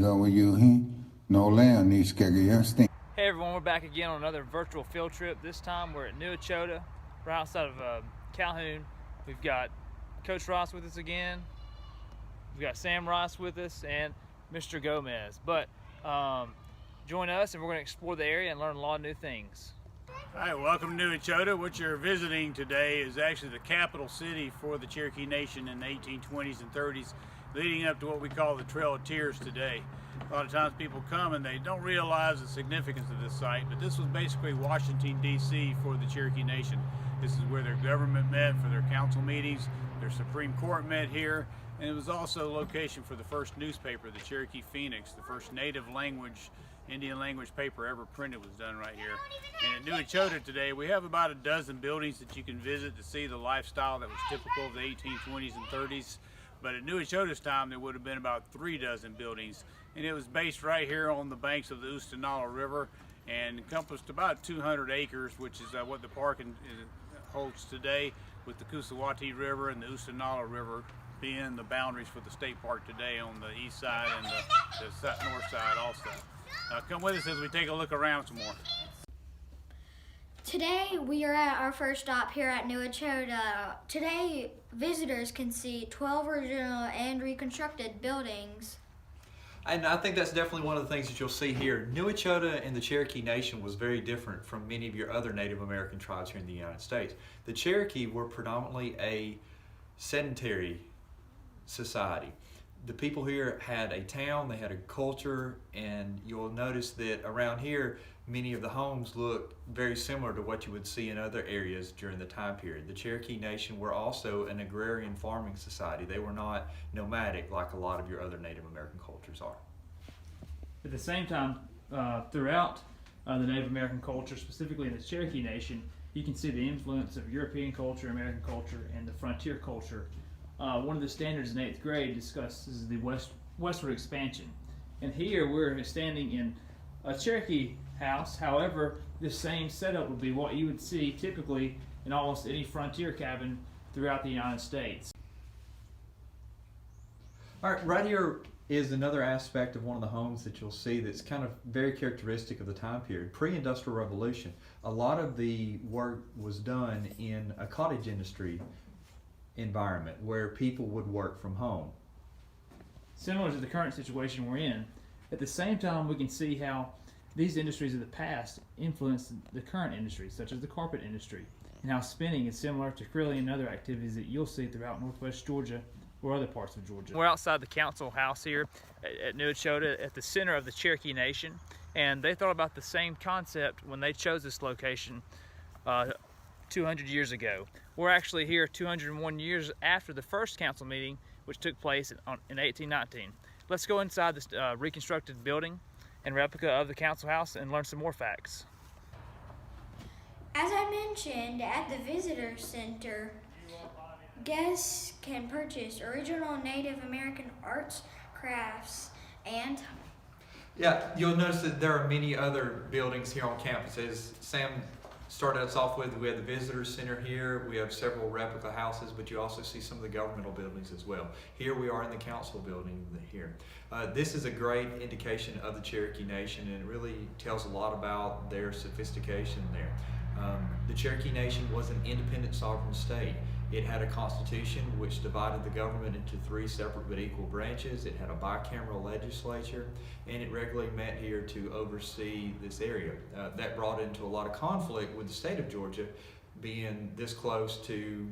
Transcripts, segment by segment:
Hey everyone, we're back again on another virtual field trip. This time we're at New Echota, right outside of Calhoun. We've got Coach Rice with us again. We've got Sam Rice with us and Mr. Gomez. But join us and we're going to explore the area and learn a lot of new things. All right, welcome to New Echota. What you're visiting today is actually the capital city for the Cherokee Nation in the 1820s and 30s, leading up to what we call the Trail of Tears today. A lot of times people come and they don't realize the significance of this site, but this was basically Washington, D.C. for the Cherokee Nation. This is where their government met for their council meetings, their Supreme Court met here, and it was also a location for the first newspaper, the Cherokee Phoenix, the first native language, Indian language paper ever printed was done right here. And at New Echota today, we have about a dozen buildings that you can visit to see the lifestyle that was typical of the 1820s and 30s. But at New Echota's time, there would have been about 3 dozen buildings. And it was based right here on the banks of the ᎤᎮᎮᎪ River and encompassed about 200 acres, which is what the park holds today, with the ᎤᎮᎮᎪ River and the ᎤᎮᎮᎪ River being the boundaries for the state park today on the east side and the north side also. Come with us as we take a look around some more. Today we are at our first stop here at New Echota. Today visitors can see 12 original and reconstructed buildings. And I think that's definitely one of the things that you'll see here. New Echota and the Cherokee Nation was very different from many of your other Native American tribes here in the United States. The Cherokee were predominantly a sedentary society. The people here had a town, they had a culture, and you'll notice that around here, many of the homes look very similar to what you would see in other areas during the time period. The Cherokee Nation were also an agrarian farming society. They were not nomadic like a lot of your other Native American cultures are. At the same time, throughout the Native American culture, specifically in the Cherokee Nation, you can see the influence of European culture, American culture, and the frontier culture. One of the standards in 8th grade discusses the westward expansion. And here we're standing in a Cherokee house. However, this same setup would be what you would see typically in almost any frontier cabin throughout the United States. All right, right here is another aspect of one of the homes that you'll see that's kind of very characteristic of the time period. Pre-industrial revolution, a lot of the work was done in a cottage industry environment where people would work from home. Similar to the current situation we're in, at the same time we can see how these industries of the past influenced the current industries, such as the carpet industry, and how spinning is similar to quilling and other activities that you'll see throughout northwest Georgia or other parts of Georgia. We're outside the council house here at New Echota at the center of the Cherokee Nation, and they thought about the same concept when they chose this location 200 years ago. We're actually here 201 years after the first council meeting, which took place in 1819. Let's go inside this reconstructed building and replica of the council house and learn some more facts. As I mentioned, at the visitor center, guests can purchase original Native American arts, crafts, and Yeah, you'll notice that there are many other buildings here on campus. As Sam started us off with, we have the visitor center here, we have several replica houses, but you also see some of the governmental buildings as well. Here we are in the council building here. This is a great indication of the Cherokee Nation, and it really tells a lot about their sophistication there. The Cherokee Nation was an independent sovereign state. It had a constitution which divided the government into 3 separate but equal branches. It had a bicameral legislature, and it regularly met here to oversee this area. That brought into a lot of conflict with the state of Georgia being this close to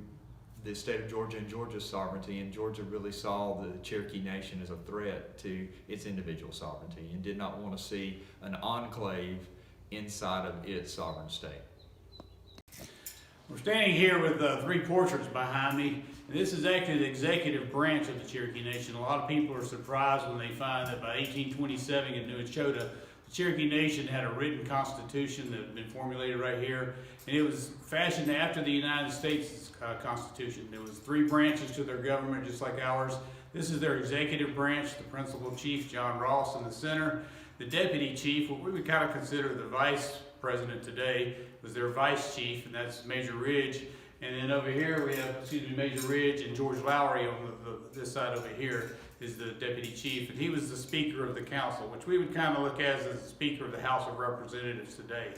the state of Georgia and Georgia's sovereignty, and Georgia really saw the Cherokee Nation as a threat to its individual sovereignty and did not want to see an enclave inside of its sovereign state. We're standing here with 3 portraits behind me. And this is actually the executive branch of the Cherokee Nation. A lot of people are surprised when they find that by 1827 in New Echota, the Cherokee Nation had a written constitution that had been formulated right here. And it was fashioned after the United States Constitution. There was 3 branches to their government, just like ours. This is their executive branch, the principal chief, John Ross, in the center. The deputy chief, what we would kind of consider the vice president today, was their vice chief, and that's Major Ridge. And then over here we have, Major Ridge and George Lowry on this side over here. is the deputy chief, and he was the speaker of the council, which we would kind of look at as the speaker of the House of Representatives today.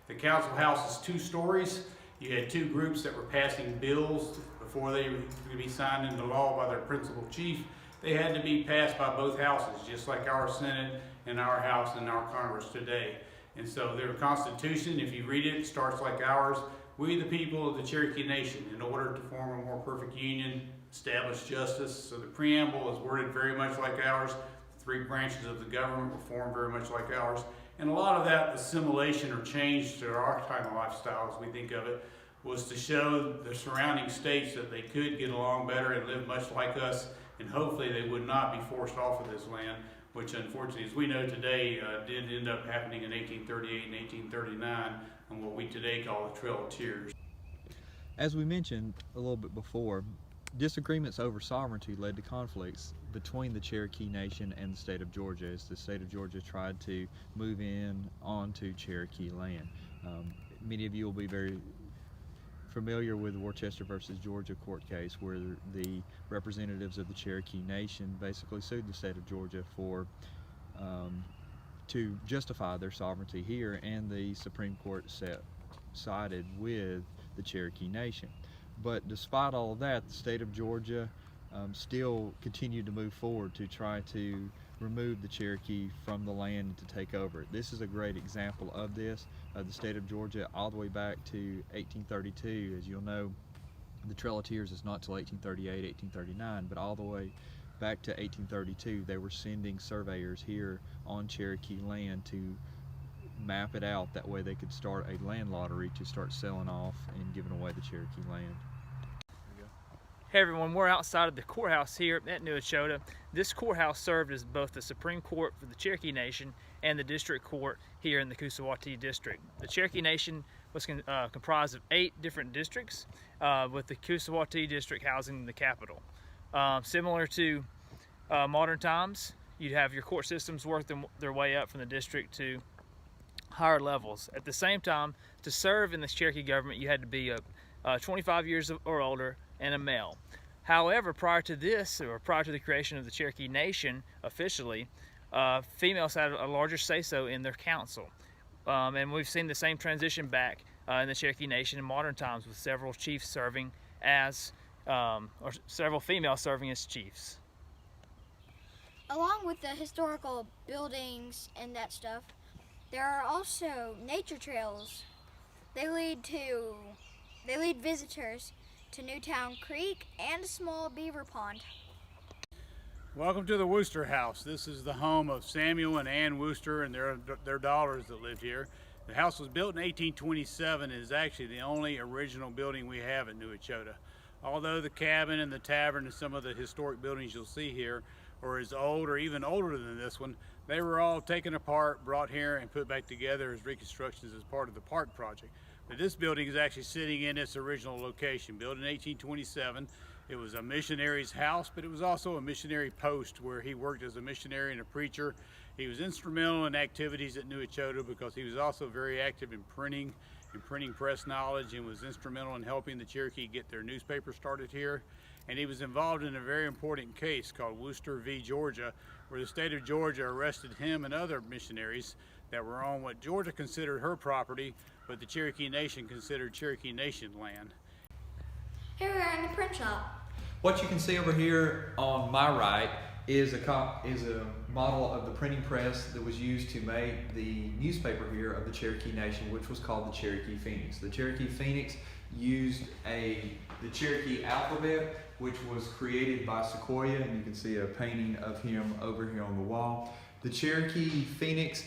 The council house is 2 stories. You had 2 groups that were passing bills before they could be signed into law by their principal chief. They had to be passed by both houses, just like our Senate and our House and our Congress today. And so their Constitution, if you read it, starts like ours. We, the people of the Cherokee Nation, in order to form a more perfect union, establish justice. So the preamble is worded very much like ours. The 3 branches of the government were formed very much like ours. And a lot of that assimilation or change to our kind of lifestyle, as we think of it, was to show the surrounding states that they could get along better and live much like us, and hopefully they would not be forced off of this land, which unfortunately, as we know today, did end up happening in 1838 and 1839 on what we today call the Trail of Tears. As we mentioned a little bit before, disagreements over sovereignty led to conflicts between the Cherokee Nation and the state of Georgia as the state of Georgia tried to move in onto Cherokee land. Many of you will be very familiar with the Worcester versus Georgia court case, where the representatives of the Cherokee Nation basically sued the state of Georgia for to justify their sovereignty here, and the Supreme Court sided with the Cherokee Nation. But despite all of that, the state of Georgia still continued to move forward to try to remove the Cherokee from the land and to take over it. This is a great example of this. The state of Georgia, all the way back to 1832, as you'll know, the Trail of Tears is not till 1838, 1839, but all the way back to 1832, they were sending surveyors here on Cherokee land to map it out. That way they could start a land lottery to start selling off and giving away the Cherokee land. Hey everyone, we're outside of the courthouse here at New Echota. This courthouse served as both the Supreme Court for the Cherokee Nation and the District Court here in the ᎤᎮᎮဿ꿩 District. The Cherokee Nation was comprised of 8 different districts, with the ᎤᎮᎮဿ౦ District housing the capital. Similar to modern times, you'd have your court systems work their way up from the district to higher levels. At the same time, to serve in the Cherokee government, you had to be 25 years or older and a male. However, prior to this, or prior to the creation of the Cherokee Nation officially, females had a larger say-so in their council. And we've seen the same transition back in the Cherokee Nation in modern times, with several chiefs serving as, or several females serving as chiefs. Along with the historical buildings and that stuff, there are also nature trails. They lead visitors to Newtown Creek and a small beaver pond. Welcome to the Worcester House. This is the home of Samuel and Ann Worcester and their daughters that lived here. The house was built in 1827 and is actually the only original building we have at New Echota. Although the cabin and the tavern and some of the historic buildings you'll see here are as old or even older than this one, they were all taken apart, brought here, and put back together as reconstructions as part of the park project. But this building is actually sitting in its original location. Built in 1827, it was a missionary's house, but it was also a missionary post where he worked as a missionary and a preacher. He was instrumental in activities at New Echota because he was also very active in printing press knowledge, and was instrumental in helping the Cherokee get their newspaper started here. And he was involved in a very important case called Worcester v. Georgia, where the state of Georgia arrested him and other missionaries that were on what Georgia considered her property, but the Cherokee Nation considered Cherokee Nation land. Here we are in the print shop. What you can see over here on my right is a model of the printing press that was used to make the newspaper here of the Cherokee Nation, which was called the Cherokee Phoenix. The Cherokee Phoenix used the Cherokee alphabet, which was created by Sequoia, and you can see a painting of him over here on the wall. The Cherokee Phoenix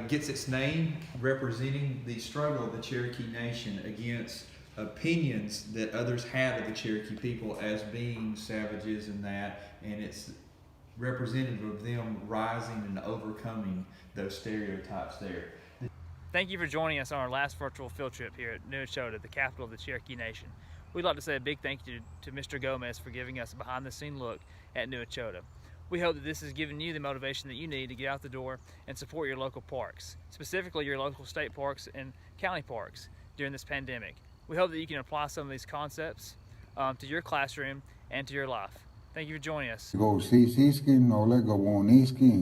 gets its name representing the struggle of the Cherokee Nation against opinions that others had of the Cherokee people as being savages and it's representative of them rising and overcoming those stereotypes there. Thank you for joining us on our last virtual field trip here at New Echota, the capital of the Cherokee Nation. We'd like to say a big thank you to Mr. Gomez for giving us a behind-the-scene look at New Echota. We hope that this has given you the motivation that you need to get out the door and support your local parks, specifically your local state parks and county parks during this pandemic. We hope that you can apply some of these concepts to your classroom and to your life. Thank you for joining us. Go Siskin, Oleg Woniski.